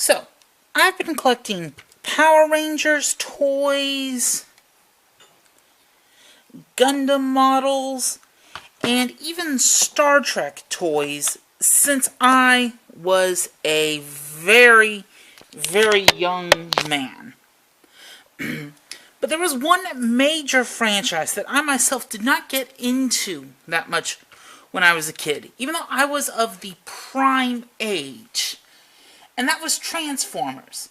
So, I've been collecting Power Rangers toys, Gundam models, and even Star Trek toys since I was a very, very young man. But there was one major franchise that I myself did not get into that much when I was a kid, even though I was of the prime age. And that was Transformers.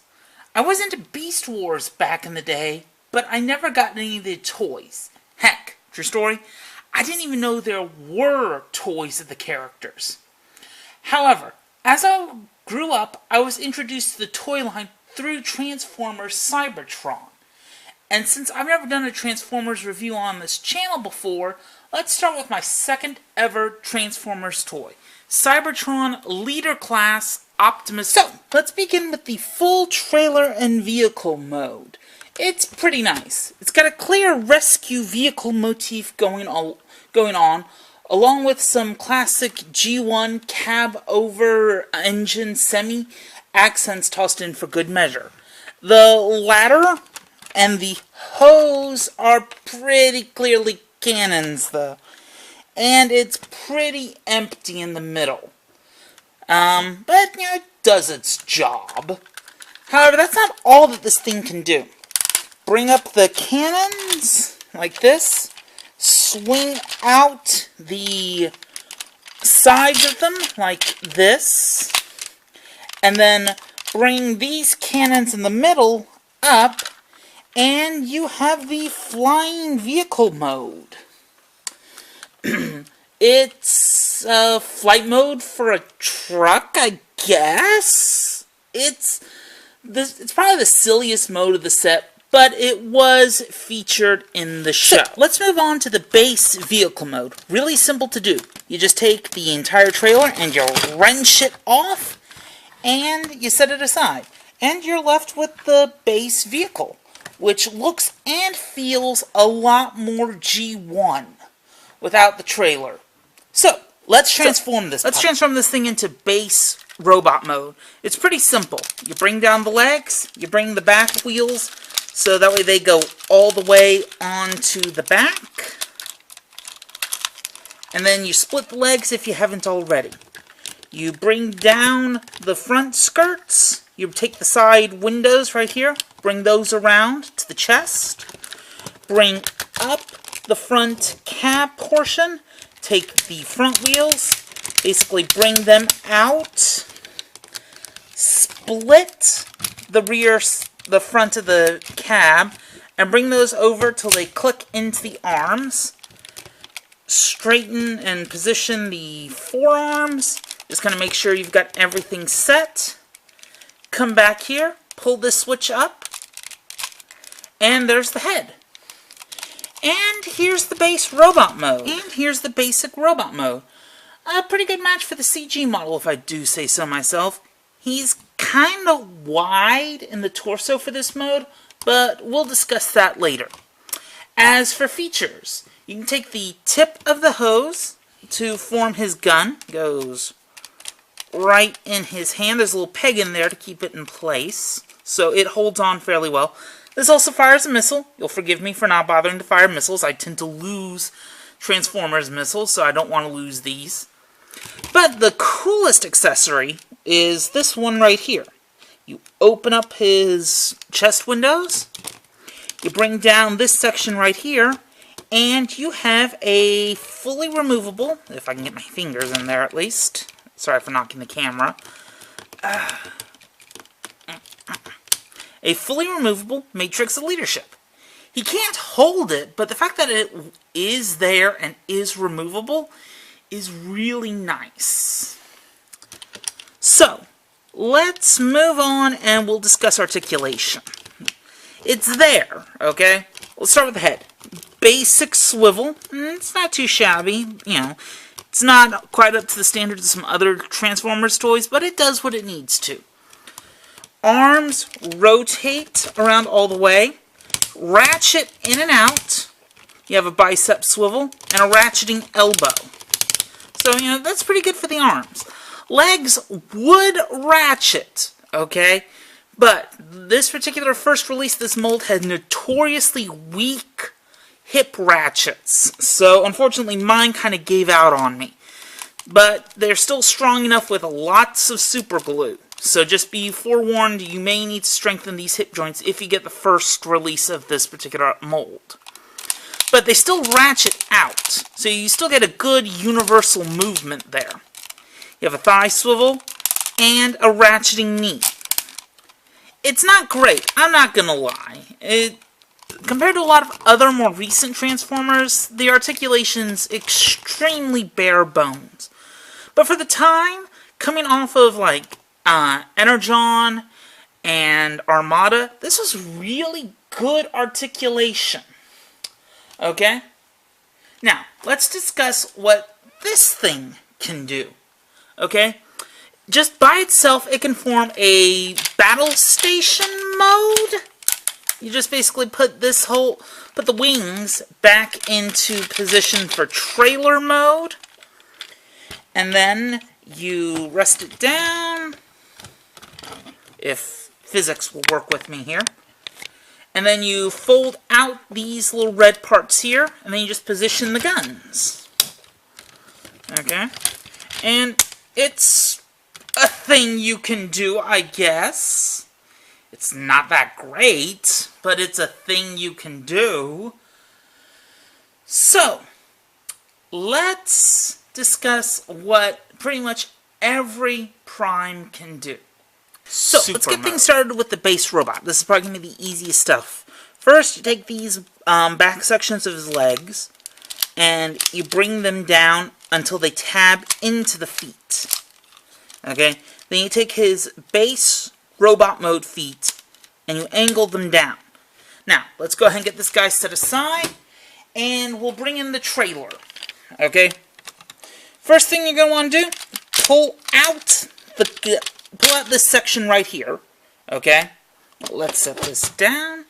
I was into Beast Wars back in the day, but I never got any of the toys. Heck, true story, I didn't even know there were toys of the characters. However, as I grew up, I was introduced to the toy line through Transformers Cybertron. And since I've never done a Transformers review on this channel before, let's start with my second ever Transformers toy. Cybertron Leader Class Optimus. So, let's begin with the full trailer and vehicle mode. It's pretty nice. It's got a clear rescue vehicle motif going on, along with some classic G1 cab-over engine semi accents tossed in for good measure. The ladder and the hose are pretty clearly cannons, though. And it's pretty empty in the middle. But, you know, it does its job. However, that's not all that this thing can do. Bring up the cannons, like this. Swing out the sides of them, like this. And then bring these cannons in the middle up. And you have the flying vehicle mode. It's flight mode for a truck, I guess? It's probably the silliest mode of the set, but it was featured in the show. So, let's move on to the base vehicle mode. Really simple to do. You just take the entire trailer and you wrench it off, and you set it aside. And you're left with the base vehicle, which looks and feels a lot more G1 without the trailer. So, let's transform this thing into base robot mode. It's pretty simple. You bring down the legs, you bring the back wheels, so that way they go all the way onto the back. And then you split the legs if you haven't already. You bring down the front skirts, you take the side windows right here, bring those around to the chest, bring up the front cab portion, take the front wheels, basically bring them out, split the front of the cab, and bring those over till they click into the arms. Straighten and position the forearms. Just kind of make sure you've got everything set. Come back here, pull this switch up, and there's the head. And here's the base robot mode. And here's the basic robot mode. A pretty good match for the CG model, if I do say so myself. He's kind of wide in the torso for this mode, but we'll discuss that later. As for features, you can take the tip of the hose to form his gun. Goes right in his hand. There's a little peg in there to keep it in place, so it holds on fairly well. This also fires a missile. You'll forgive me for not bothering to fire missiles. I tend to lose Transformers missiles, so I don't want to lose these. But the coolest accessory is this one right here. You open up his chest windows, you bring down this section right here, and you have a fully removable, if I can get my fingers in there at least. Sorry for knocking the camera. A fully removable matrix of leadership. He can't hold it, but the fact that it is there and is removable is really nice. So, let's move on and we'll discuss articulation. It's there, okay? Let's start with the head. Basic swivel. It's not too shabby, you know. It's not quite up to the standards of some other Transformers toys, but it does what it needs to. Arms rotate around all the way. Ratchet in and out. You have a bicep swivel and a ratcheting elbow. So, you know, that's pretty good for the arms. Legs would ratchet Okay? But this particular first release, this mold had notoriously weak hip ratchets. So, unfortunately, mine kind of gave out on me. But they're still strong enough with lots of super glue. So just be forewarned, you may need to strengthen these hip joints if you get the first release of this particular mold. But they still ratchet out, so you still get a good universal movement there. You have a thigh swivel and a ratcheting knee. It's not great, I'm not gonna lie. Compared to a lot of other more recent Transformers, the articulation's extremely bare bones. But for the time, coming off of like Energon and Armada, this was really good articulation. Okay? Now, let's discuss what this thing can do. Okay? Just by itself, it can form a battle station mode. You just basically put the wings back into position for trailer mode. And then you rest it down, if physics will work with me here. And then you fold out these little red parts here, and then you just position the guns. Okay? And it's a thing you can do, I guess. It's not that great, but it's a thing you can do. So, let's discuss what pretty much every Prime can do. So, let's get things started with the base robot. This is probably going to be the easiest stuff. First, you take these back sections of his legs, and you bring them down until they tab into the feet. Okay? Then you take his base robot mode feet, and you angle them down. Now, let's go ahead and get this guy set aside, and we'll bring in the trailer. Okay? First thing you're going to want to do, pull out this section right here. Okay? Let's set this down,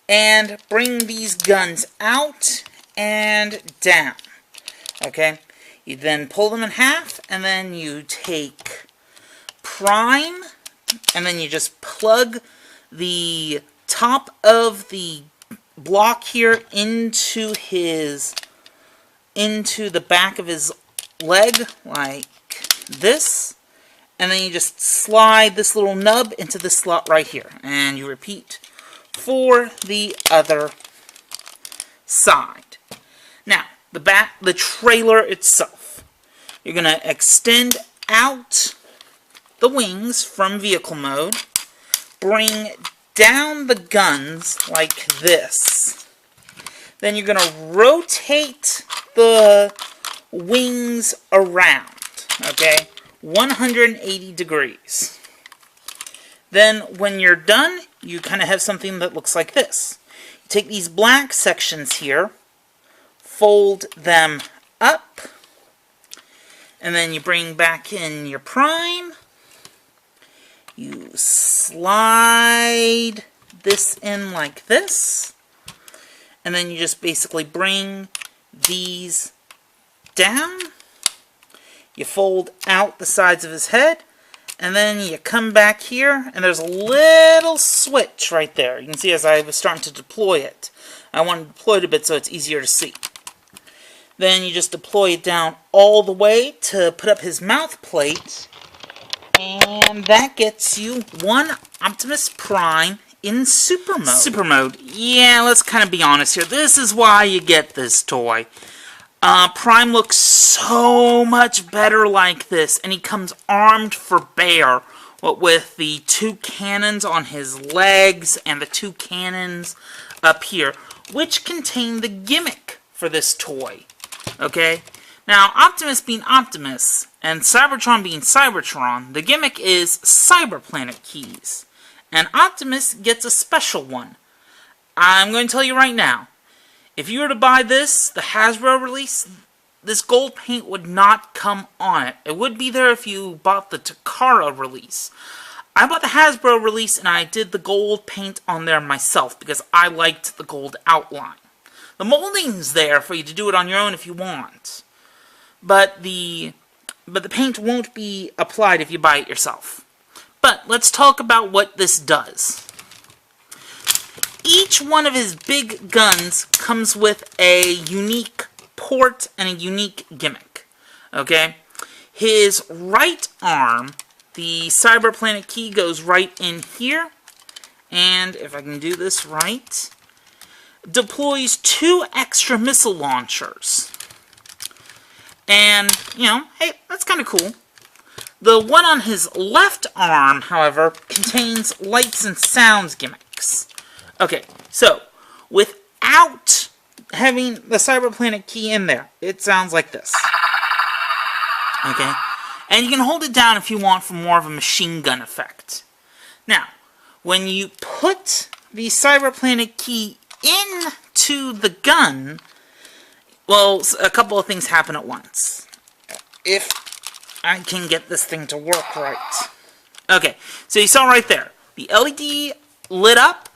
and bring these guns out and down. Okay? You then pull them in half, and then you take Prime, and then you just plug the top of the block here into the back of his leg, like this. And then you just slide this little nub into the slot right here. And you repeat for the other side. Now, the trailer itself. You're going to extend out the wings from vehicle mode. Bring down the guns like this. Then you're going to rotate the wings around. Okay? 180 degrees. Then, when you're done, you kind of have something that looks like this. You take these black sections here, fold them up, and then you bring back in your Prime. You slide this in like this, and then you just basically bring these down. You fold out the sides of his head, and then you come back here, and there's a little switch right there. You can see as I was starting to deploy it. I want to deploy it a bit so it's easier to see. Then you just deploy it down all the way to put up his mouth plate, and that gets you one Optimus Prime in Super Mode. Super Mode. Yeah, let's kind of be honest here. This is why you get this toy. Prime looks so much better like this, and he comes armed for bear, what with the two cannons on his legs and the two cannons up here, which contain the gimmick for this toy. Okay? Now, Optimus being Optimus, and Cybertron being Cybertron, the gimmick is Cyberplanet keys. And Optimus gets a special one. I'm going to tell you right now, if you were to buy this, the Hasbro release, this gold paint would not come on it. It would be there if you bought the Takara release. I bought the Hasbro release and I did the gold paint on there myself because I liked the gold outline. The molding's there for you to do it on your own if you want. But the paint won't be applied if you buy it yourself. But let's talk about what this does. Each one of his big guns comes with a unique port and a unique gimmick. Okay? His right arm, the Cyber Planet key goes right in here. And if I can do this right, deploys 2 extra missile launchers. And, you know, hey, that's kind of cool. The one on his left arm, however, contains lights and sounds gimmicks. Okay, so, without having the Cyber Planet key in there, it sounds like this. Okay? And you can hold it down if you want for more of a machine gun effect. Now, when you put the Cyber Planet key into the gun, well, a couple of things happen at once. If I can get this thing to work right. Okay, so you saw right there. The LED lit up,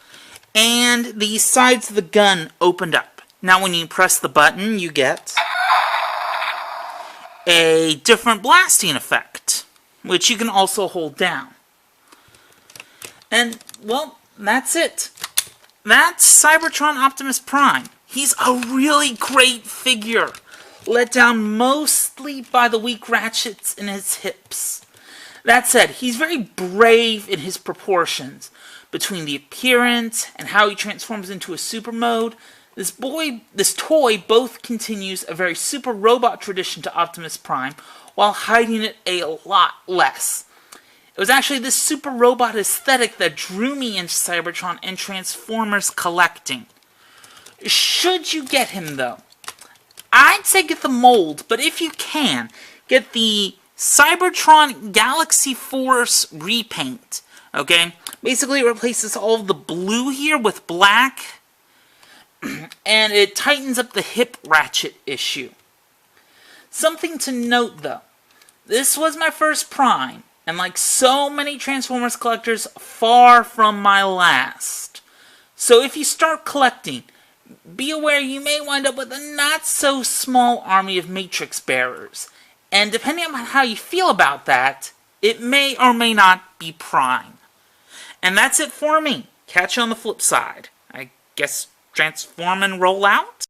and the sides of the gun opened up. Now when you press the button, you get a different blasting effect, which you can also hold down. And, well, that's it. That's Cybertron Optimus Prime. He's a really great figure, let down mostly by the weak ratchets in his hips. That said, he's very brave in his proportions. Between the appearance and how he transforms into a super mode, this toy both continues a very super robot tradition to Optimus Prime, while hiding it a lot less. It was actually this super robot aesthetic that drew me into Cybertron and Transformers collecting. Should you get him, though, I'd say get the mold, but if you can, get the Cybertron Galaxy Force repaint. Okay? Basically, it replaces all of the blue here with black, and it tightens up the hip ratchet issue. Something to note, though. This was my first Prime, and like so many Transformers collectors, far from my last. So if you start collecting, be aware you may wind up with a not-so-small army of Matrix bearers. And depending on how you feel about that, it may or may not be Prime. And that's it for me. Catch you on the flip side. I guess transform and roll out?